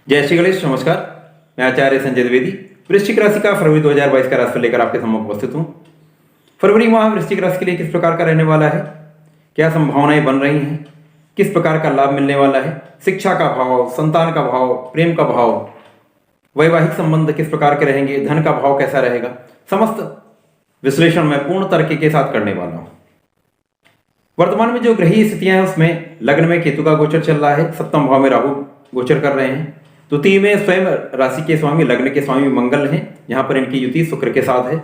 जय श्री गणेश। नमस्कार, मैं आचार्य संजय द्विवेदी वृश्चिक राशि का फरवरी 2022 का राशिफल लेकर आपके सम्मुख उपस्थित हूँ। फरवरी माह वृश्चिक राशि के लिए किस प्रकार का रहने वाला है, क्या संभावनाएं बन रही हैं, किस प्रकार का लाभ मिलने वाला है, शिक्षा का भाव, संतान का भाव, प्रेम का भाव, वैवाहिक संबंध किस प्रकार के रहेंगे, धन का भाव कैसा रहेगा, समस्त विश्लेषण मैं पूर्ण तर्क के साथ करने वाला हूँ। वर्तमान में जो ग्रहीय स्थितियां हैं उसमें लग्न में केतु का गोचर चल रहा है, सप्तम भाव में राहु गोचर कर रहे हैं, द्वितीय में स्वयं राशि के स्वामी लग्न के स्वामी मंगल हैं, यहाँ पर इनकी युति शुक्र के साथ है,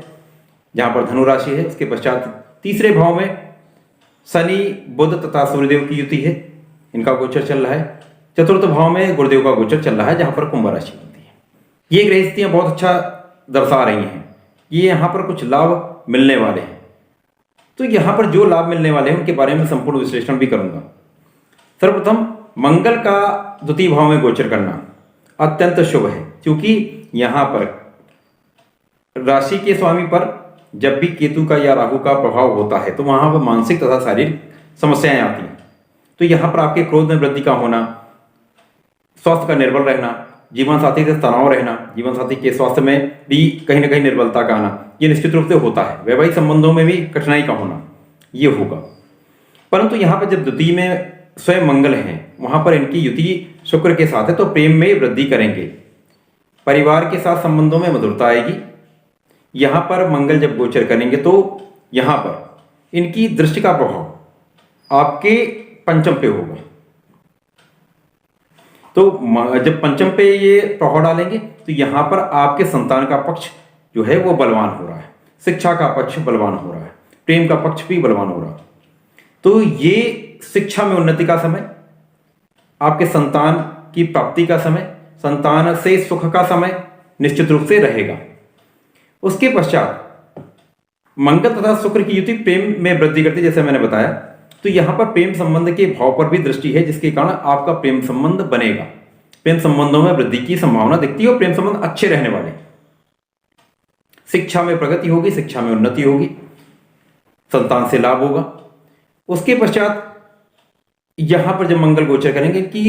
जहाँ पर धनु राशि है। उसके पश्चात तीसरे भाव में शनि बुध तथा सूर्यदेव की युति है, इनका गोचर चल रहा है। चतुर्थ भाव में गुरुदेव का गोचर चल रहा है, जहाँ पर कुंभ राशि बनती है। ये ग्रह स्थितियाँ बहुत अच्छा दर्शा रही हैं, ये यहाँ पर कुछ लाभ मिलने वाले हैं। तो यहाँ पर जो लाभ मिलने वाले हैं उनके बारे में संपूर्ण विश्लेषण भी करूंगा। सर्वप्रथम मंगल का द्वितीय भाव में गोचर करना अत्यंत शुभ है, क्योंकि यहाँ पर राशि के स्वामी पर जब भी केतु का या राहु का प्रभाव होता है तो वहाँ पर मानसिक तथा शारीरिक समस्याएं आती हैं। तो यहाँ पर आपके क्रोध में वृद्धि का होना, स्वास्थ्य का निर्बल रहना, जीवन साथी से तनाव रहना, जीवन साथी के स्वास्थ्य में भी कहीं ना कहीं निर्बलता का आना, ये निश्चित रूप से होता है। वैवाहिक संबंधों में भी कठिनाई का होना ये होगा। परंतु यहाँ पर जब द्वितीय में स्वयं मंगल हैं, वहां पर इनकी युति शुक्र के साथ है, तो प्रेम में वृद्धि करेंगे, परिवार के साथ संबंधों में मधुरता आएगी। यहां पर मंगल जब गोचर करेंगे तो यहां पर इनकी दृष्टि का प्रभाव आपके पंचम पे होगा। तो जब पंचम पे ये प्रभाव डालेंगे तो यहां पर आपके संतान का पक्ष जो है वो बलवान हो रहा है, शिक्षा का पक्ष बलवान हो रहा है, प्रेम का पक्ष भी बलवान हो रहा है। तो ये शिक्षा में उन्नति का समय, आपके संतान की प्राप्ति का समय, संतान से सुख का समय निश्चित रूप से रहेगा। उसके पश्चात मंगल तथा शुक्र की युति प्रेम में वृद्धि करती, जैसे मैंने बताया। तो यहां पर प्रेम संबंध के भाव पर भी दृष्टि है, जिसके कारण आपका प्रेम संबंध बनेगा, प्रेम संबंधों में वृद्धि की संभावना दिखती है और प्रेम संबंध अच्छे रहने वाले। शिक्षा में प्रगति होगी, शिक्षा में उन्नति होगी, संतान से लाभ होगा। उसके पश्चात यहां पर जब मंगल गोचर करेंगे कि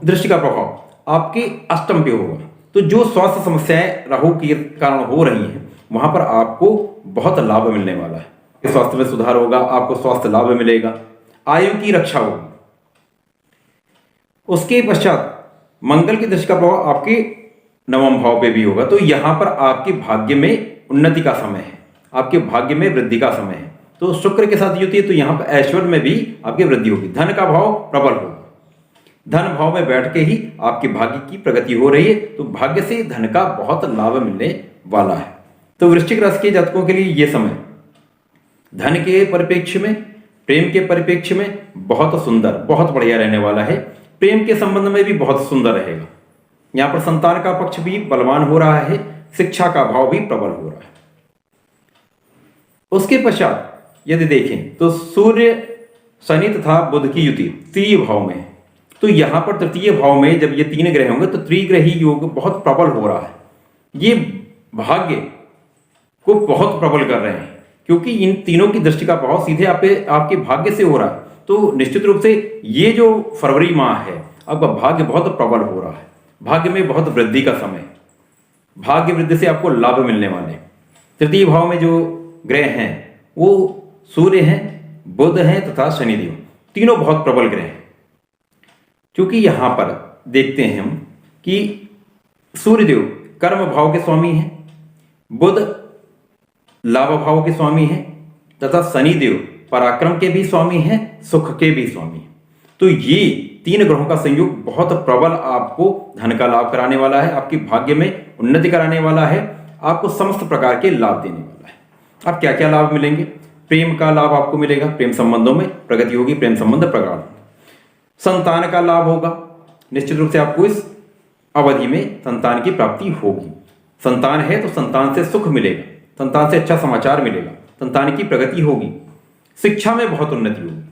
दृष्टि का प्रभाव आपके अष्टम पे होगा। तो जो स्वास्थ्य समस्याएं राहु के कारण हो रही हैं वहां पर आपको बहुत लाभ मिलने वाला है। स्वास्थ्य में सुधार होगा, आपको स्वास्थ्य लाभ मिलेगा, आयु की रक्षा होगी। उसके पश्चात मंगल की दृष्टि का प्रभाव आपके नवम भाव पे भी होगा। तो यहां पर आपके भाग्य में उन्नति का समय है, आपके भाग्य में वृद्धि का समय है। तो शुक्र के साथ युति है, तो यहां पर ऐश्वर्य में भी आपकी वृद्धि होगी, धन का भाव प्रबल होगा। धन भाव में बैठ के ही आपके भाग्य की प्रगति हो रही है, तो भाग्य से धन का बहुत लाभ मिलने वाला है। तो वृश्चिक राशि के जातकों के लिए यह समय धन के परिप्रेक्ष्य में, प्रेम के परिप्रेक्ष्य में बहुत सुंदर, बहुत बढ़िया रहने वाला है। प्रेम के संबंध में भी बहुत सुंदर रहेगा। यहां पर संतान का पक्ष भी बलवान हो रहा है, शिक्षा का भाव भी प्रबल हो रहा है। उसके पश्चात यदि देखें तो सूर्य शनि तथा बुध की युति तृतीय भाव में है। तो यहां पर तृतीय भाव में जब ये तीन ग्रह होंगे तो त्रिग्रही योग बहुत प्रबल हो रहा है। ये भाग्य को बहुत प्रबल कर रहे हैं, क्योंकि इन तीनों की दृष्टि का प्रभाव सीधे आपके भाग्य से हो रहा है। तो निश्चित रूप से ये जो फरवरी माह है आपका भाग्य बहुत प्रबल हो रहा है, भाग्य में बहुत वृद्धि का समय, भाग्य वृद्धि से आपको लाभ मिलने वाले। तृतीय भाव में जो ग्रह हैं वो सूर्य हैं, बुध हैं तथा शनिदेव, तीनों बहुत प्रबल ग्रह हैं। क्योंकि यहां पर देखते हैं हम कि सूर्यदेव कर्म भाव के स्वामी हैं, बुध लाभ भाव के स्वामी हैं तथा शनिदेव पराक्रम के भी स्वामी हैं, सुख के भी स्वामी हैं। तो ये तीन ग्रहों का संयोग बहुत प्रबल आपको धन का लाभ कराने वाला है, आपकी भाग्य में उन्नति कराने वाला है, आपको समस्त प्रकार के लाभ देने वाला है। अब क्या क्या लाभ मिलेंगे? प्रेम का लाभ आपको मिलेगा, प्रेम संबंधों में प्रगति होगी, प्रेम संबंध प्रगाढ़। संतान का लाभ होगा, निश्चित रूप से आपको इस अवधि में संतान की प्राप्ति होगी। संतान है तो संतान से सुख मिलेगा, संतान से अच्छा समाचार मिलेगा, संतान की प्रगति होगी, शिक्षा में बहुत उन्नति होगी।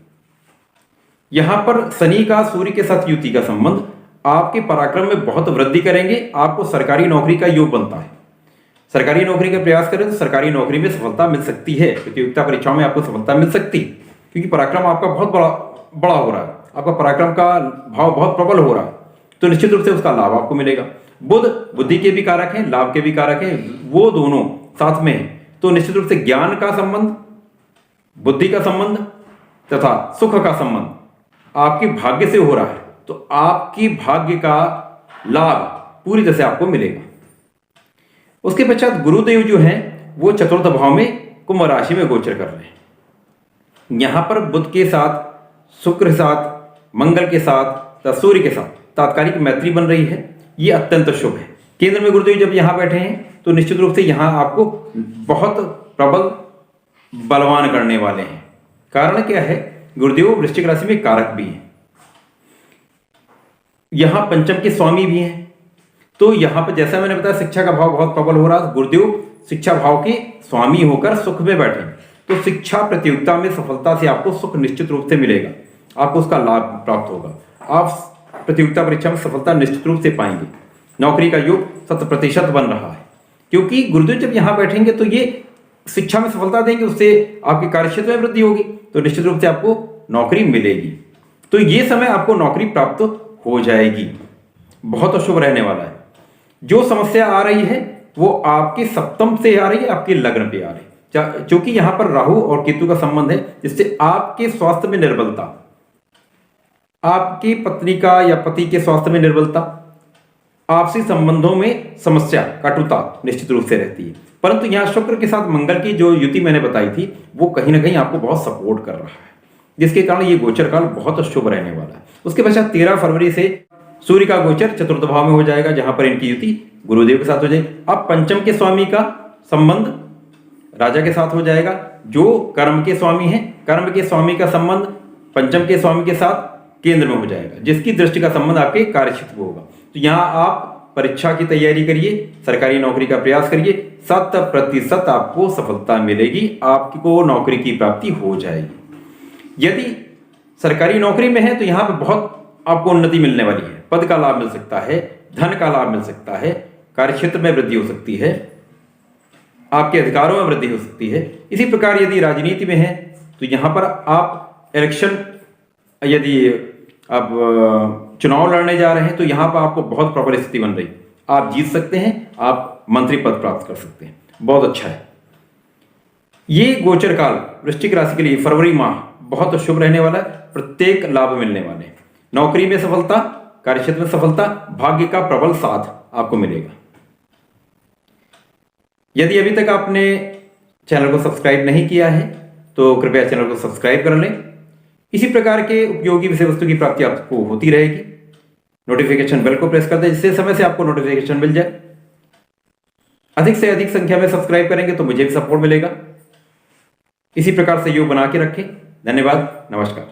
यहां पर शनि का सूर्य के साथ युति का संबंध आपके पराक्रम में बहुत वृद्धि करेंगे, आपको सरकारी नौकरी का योग बनता है। सरकारी नौकरी का प्रयास करें तो सरकारी नौकरी में सफलता मिल सकती है, प्रतियोगिता परीक्षाओं में आपको सफलता मिल सकती, क्योंकि पराक्रम आपका बहुत बड़ा हो रहा है, आपका पराक्रम का भाव बहुत प्रबल हो रहा है। तो निश्चित रूप से उसका लाभ आपको मिलेगा। बुध बुद्धि के भी कारक हैं, लाभ के भी कारक हैं, वो दोनों साथ में हैं, तो निश्चित रूप से ज्ञान का संबंध, बुद्धि का संबंध तथा सुख का संबंध आपके भाग्य से हो रहा है, तो आपकी भाग्य का लाभ पूरी तरह से आपको मिलेगा। उसके पश्चात गुरुदेव जो हैं वो चतुर्थ भाव में कुंभ राशि में गोचर कर रहे हैं। यहां पर बुध के साथ, शुक्र के साथ, मंगल के साथ तथा सूर्य के साथ तात्कालिक मैत्री बन रही है। ये अत्यंत शुभ है। केंद्र में गुरुदेव जब यहां बैठे हैं तो निश्चित रूप से यहां आपको बहुत प्रबल बलवान करने वाले हैं। कारण क्या है, गुरुदेव वृश्चिक राशि में कारक भी हैं, यहां पंचम के स्वामी भी हैं। तो यहां पर जैसा मैंने बताया शिक्षा का भाव बहुत प्रबल हो रहा है, गुरुदेव शिक्षा भाव के स्वामी होकर सुख में बैठे, तो शिक्षा प्रतियोगिता में सफलता से आपको सुख निश्चित रूप से मिलेगा, आपको उसका लाभ प्राप्त होगा। आप प्रतियोगिता परीक्षा में सफलता निश्चित रूप से पाएंगे। नौकरी का योग 100% बन रहा है, क्योंकि गुरुदेव जब यहां बैठेंगे तो ये शिक्षा में सफलता देंगे, उससे आपके कार्यक्षेत्र में वृद्धि होगी, तो निश्चित रूप से आपको नौकरी मिलेगी। तो ये समय आपको नौकरी प्राप्त हो जाएगी, बहुत शुभ रहने वाला है। जो समस्या आ रही है वो आपके सप्तम से आ रही है, आपके लग्न पे आ रही है, क्योंकि यहां पर राहु और केतु का संबंध है, जिससे आपके स्वास्थ्य में निर्बलता, आपकी पत्नी का या पति के स्वास्थ्य में निर्बलता, आपसी संबंधों में समस्या, कटुता निश्चित रूप से रहती है। परंतु यहां शुक्र के साथ मंगल की जो युति मैंने बताई थी वो कहीं ना कहीं आपको बहुत सपोर्ट कर रहा है, जिसके कारण ये गोचर काल बहुत शुभ रहने वाला है। उसके पश्चात 13 फरवरी से सूर्य का गोचर चतुर्थ भाव में हो जाएगा, जहां पर इनकी युति गुरुदेव के साथ हो जाएगी। अब पंचम के स्वामी का संबंध राजा के साथ हो जाएगा, जो कर्म के स्वामी हैं। कर्म के स्वामी का संबंध पंचम के स्वामी के साथ केंद्र में हो जाएगा, जिसकी दृष्टि का संबंध आपके कार्यक्षेत्र में होगा। तो यहां आप परीक्षा की तैयारी करिए, सरकारी नौकरी का प्रयास करिए, 100% आपको सफलता मिलेगी, आपको नौकरी की प्राप्ति हो जाएगी। यदि सरकारी नौकरी में है तो यहां पर बहुत आपको उन्नति मिलने वाली है, पद का लाभ मिल सकता है, धन का लाभ मिल सकता है, कार्यक्षेत्र में वृद्धि हो सकती है, आपके अधिकारों में वृद्धि हो सकती है। इसी प्रकार यदि राजनीति में है तो यहां पर आप इलेक्शन, यदि आप चुनाव लड़ने जा रहे हैं तो यहां पर आपको बहुत प्रबल स्थिति बन रही, आप जीत सकते हैं, आप मंत्री पद प्राप्त कर सकते हैं, बहुत अच्छा है। ये गोचर काल वृश्चिक राशि के लिए फरवरी माह बहुत शुभ रहने वाला है, प्रत्येक लाभ मिलने वाले हैं। नौकरी में सफलता, कार्यक्षेत्र में सफलता, भाग्य का प्रबल साथ आपको मिलेगा। यदि अभी तक आपने चैनल को सब्सक्राइब नहीं किया है तो कृपया चैनल को सब्सक्राइब कर लें। इसी प्रकार के उपयोगी विषय वस्तु की प्राप्ति आपको होती रहेगी। नोटिफिकेशन बेल को प्रेस कर दें, जिससे समय से आपको नोटिफिकेशन मिल जाए। अधिक से अधिक संख्या में सब्सक्राइब करेंगे तो मुझे भी सपोर्ट मिलेगा। इसी प्रकार से योग बना के रखें। धन्यवाद, नमस्कार।